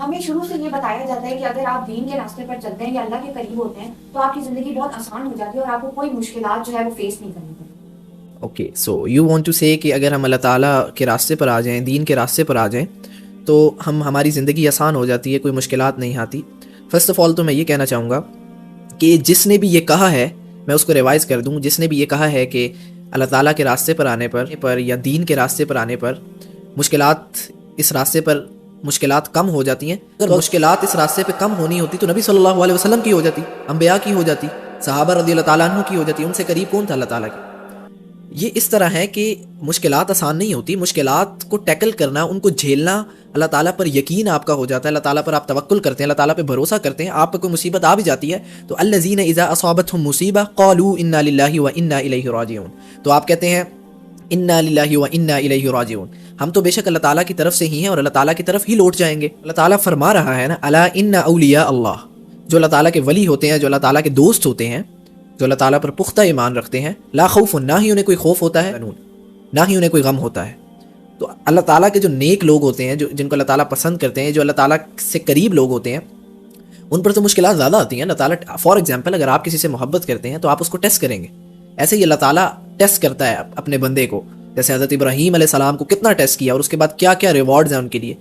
ہمیں شروع سے یہ بتایا جاتا ہے کہ اگر آپ دین کے راستے پر چلتے ہیں یا اللہ کے قریب ہوتے ہیں تو آپ کی زندگی بہت آسان ہو جاتی ہے اور آپ کو کوئی مشکلات جو ہے وہ فیس نہیں کرنی پڑتی. Okay, so you want to say کہ اگر ہم اللہ تعالیٰ کے راستے پر آ جائیں، دین کے راستے پر آ جائیں تو ہماری زندگی آسان ہو جاتی ہے، کوئی مشکلات نہیں آتی. فرسٹ آف آل تو میں یہ کہنا چاہوں گا کہ جس نے بھی یہ کہا ہے، میں اس کو ریوائز کر دوں، جس نے بھی یہ کہا ہے کہ اللہ تعالیٰ کے راستے پر آنے پر یا دین کے راستے پر آنے پر اس راستے پر مشکلات کم ہو جاتی ہیں. اگر مشکلات اس راستے پہ کم ہونی ہوتی تو نبی صلی اللہ علیہ وسلم کی ہو جاتی، انبیاء کی ہو جاتی، صحابہ رضی اللہ تعالیٰ عنہ کی ہو جاتی. ان سے قریب کون تھا؟ اللہ تعالیٰ کی. یہ اس طرح ہے کہ مشکلات آسان نہیں ہوتی، مشکلات کو ٹیکل کرنا، ان کو جھیلنا، اللہ تعالیٰ پر یقین آپ کا ہو جاتا ہے، اللہ تعالیٰ پر آپ توکل کرتے ہیں، اللہ تعالیٰ پہ بھروسہ کرتے ہیں. آپ پہ کوئی مصیبت آ بھی جاتی ہے تو الذین اذا اصابتهم مصیبہ قالوا انا للہ وانا الیہ راجعون، تو آپ کہتے ہیں انا للہ وانا الیہ راجعون، ہم تو بے شک اللہ تعالیٰ کی طرف سے ہی ہیں اور اللہ تعالیٰ کی طرف ہی لوٹ جائیں گے. اللہ تعالیٰ فرما رہا ہے نا، الا ان اولیاء اللہ، جو اللہ تعالیٰ کے ولی ہوتے ہیں، جو اللہ تعالیٰ کے دوست ہوتے ہیں، جو اللہ تعالیٰ پر پختہ ایمان رکھتے ہیں، لا خوف، نہ ہی انہیں کوئی خوف ہوتا ہے، نہ ہی انہیں کوئی غم ہوتا ہے. تو اللہ تعالیٰ کے جو نیک لوگ ہوتے ہیں، جن کو اللہ تعالیٰ پسند کرتے ہیں، جو اللہ تعالیٰ سے قریب لوگ ہوتے ہیں، ان پر تو مشکلات زیادہ آتی ہیں. اللہ تعالیٰ فار ایگزامپل اگر آپ کسی سے محبت کرتے ہیں تو آپ اس کو ٹیسٹ کریں گے، ایسے ہی اللہ تعالیٰ ٹیسٹ کرتا ہے اپنے بندے کو. جیسے حضرت ابراہیم علیہ السلام کو کتنا ٹیسٹ کیا اور اس کے بعد کیا کیا ریوارڈز ہیں ان کے لیے.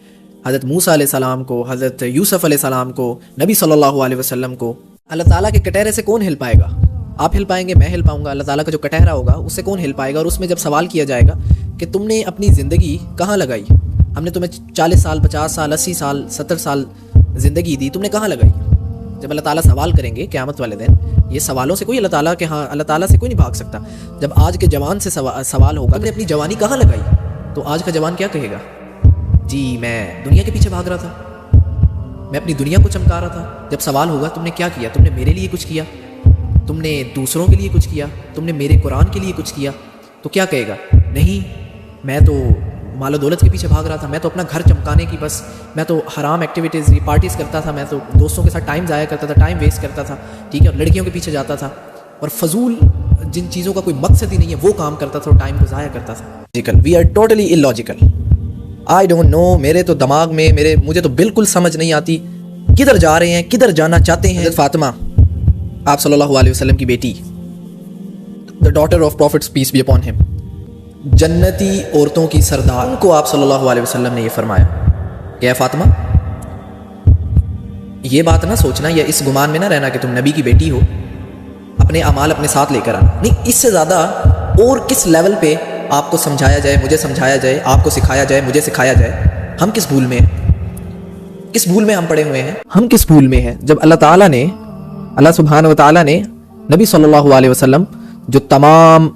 حضرت موسیٰ علیہ السلام کو، حضرت یوسف علیہ السلام کو، نبی صلی اللہ علیہ وسلم کو. اللہ تعالیٰ کے کٹہرے سے کون ہل پائے گا؟ آپ ہل پائیں گے، میں ہل پاؤں گا. اللہ تعالیٰ کا جو کٹہرا ہوگا اس سے کون ہل پائے گا؟ اور اس میں جب سوال کیا جائے گا کہ تم نے اپنی زندگی کہاں لگائی، ہم نے تمہیں 40 سال 50 سال 80 سال 70 سال زندگی دی، تم نے کہاں لگائی؟ جب اللہ تعالیٰ سوال کریں گے قیامت والے دن، یہ سوالوں سے کوئی اللہ تعالیٰ سے کوئی نہیں بھاگ سکتا. جب آج کے جوان سے سوال ہوگا تم نے اپنی جوانی کہاں لگائی، تو آج کا جوان کیا کہے گا؟ جی میں دنیا کے پیچھے بھاگ رہا تھا، میں اپنی دنیا کو چمکا رہا تھا. جب سوال ہوگا تم نے کیا کیا، تم نے میرے لیے کچھ کیا، تم نے دوسروں کے لیے کچھ کیا، تم نے میرے قرآن کے لیے کچھ کیا، تو کیا کہے گا؟ نہیں، میں تو مال و دولت کے پیچھے بھاگ رہا تھا، میں تو اپنا گھر چمکانے کی، بس میں تو حرام ایکٹیویٹیز پارٹیز کرتا تھا، میں تو دوستوں کے ساتھ ٹائم ضائع کرتا تھا، ٹائم ویسٹ کرتا تھا، ٹھیک ہے، اور لڑکیوں کے پیچھے جاتا تھا اور فضول جن چیزوں کا کوئی مقصد ہی نہیں ہے وہ کام کرتا تھا اور ٹائم کو ضائع کرتا تھا. We are totally illogical. I don't know, میرے تو دماغ میں مجھے تو بالکل سمجھ نہیں آتی کدھر جا رہے ہیں، کدھر جانا چاہتے ہیں. حضرت فاطمہ آپ صلی اللہ علیہ وسلم کی بیٹی، the daughter of prophets peace be upon him، جنتی عورتوں کی سردار، ان کو آپ صلی اللہ علیہ وسلم نے یہ فرمایا کہ اے فاطمہ، یہ بات نہ سوچنا یا اس گمان میں نہ رہنا کہ تم نبی کی بیٹی ہو، اپنے اعمال اپنے ساتھ لے کر آنا. نہیں، اس سے زیادہ اور کس لیول پہ آپ کو سمجھایا جائے، مجھے سمجھایا جائے، آپ کو سکھایا جائے، مجھے سکھایا جائے. ہم کس بھول میں ہیں، کس بھول میں ہم پڑے ہوئے ہیں، ہم کس بھول میں ہیں جب اللہ سبحانہ و تعالیٰ نے نبی صلی اللہ علیہ وسلم جو تمام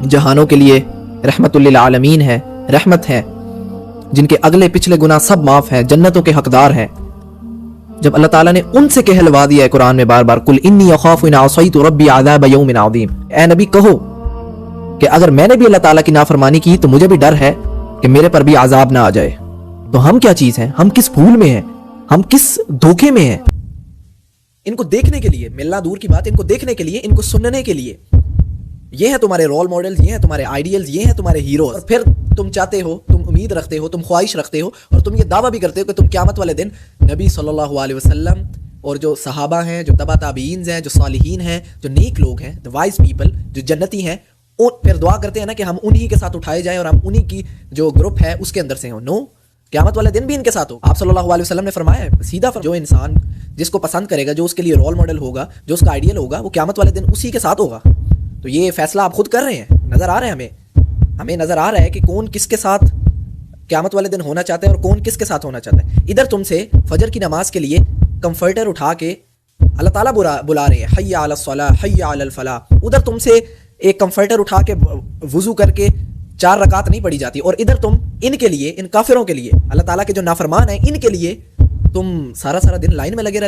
جہانوں کے لیے رحمت للعالمین ہے، رحمت ہے، جن کے اگلے پچھلے گناہ سب معاف ہیں، جنتوں کے حقدار ہیں، جب اللہ تعالیٰ نے ان سے کہلوا دیا ہے قرآن میں بار بار، قل انی اخاف ان عصیت ربی عذاب یوم عظیم، اے نبی کہو کہ اگر میں نے بھی اللہ تعالیٰ کی نافرمانی کی تو مجھے بھی ڈر ہے کہ میرے پر بھی عذاب نہ آ جائے. تو ہم کیا چیز ہیں، ہم کس بھول میں ہیں، ہم کس دھوکے میں ہیں. ان کو دیکھنے کے لیے، ملنا دور کی بات، ان کو دیکھنے کے لیے، ان کو سننے کے لیے، یہ ہیں تمہارے رول ماڈلز، یہ ہیں تمہارے آئیڈیلز، یہ ہیں تمہارے ہیروز، اور پھر تم چاہتے ہو، تم امید رکھتے ہو، تم خواہش رکھتے ہو، اور تم یہ دعویٰ بھی کرتے ہو کہ تم قیامت والے دن نبی صلی اللہ علیہ وسلم اور جو صحابہ ہیں، جو تبع تابعین ہیں، جو صالحین ہیں، جو نیک لوگ ہیں، the wise people، جو جنتی ہیں، پھر دعا کرتے ہیں نا کہ ہم انہی کے ساتھ اٹھائے جائیں اور ہم انہی کی جو گروپ ہے اس کے اندر سے ہوں. نو، قیامت والے دن بھی ان کے ساتھ ہو. آپ صلی اللہ علیہ وسلم نے فرمایا ہے سیدھا، جو انسان جس کو پسند کرے گا، جو اس کے لیے رول ماڈل ہوگا، جو اس کا آئیڈیل ہوگا، وہ قیامت والے دن اسی کے ساتھ ہوگا. تو یہ فیصلہ آپ خود کر رہے ہیں، نظر آ رہا ہے ہمیں نظر آ رہا ہے کہ کون کس کے ساتھ قیامت والے دن ہونا چاہتا ہے اور کون کس کے ساتھ ہونا چاہتا ہے. ادھر تم سے فجر کی نماز کے لیے کمفرٹر اٹھا کے اللہ تعالیٰ بلا رہے ہیں، حی علی الصلاۃ حی علی الفلاح. ادھر تم سے ایک کمفرٹر اٹھا کے وضو کر کے 4 رکعت نہیں پڑھی جاتی، اور ادھر تم ان کے لیے، ان کافروں کے لیے، اللہ تعالیٰ کے جو نافرمان ہیں، ان کے لیے تم سارا دن لائن میں لگے رہتے.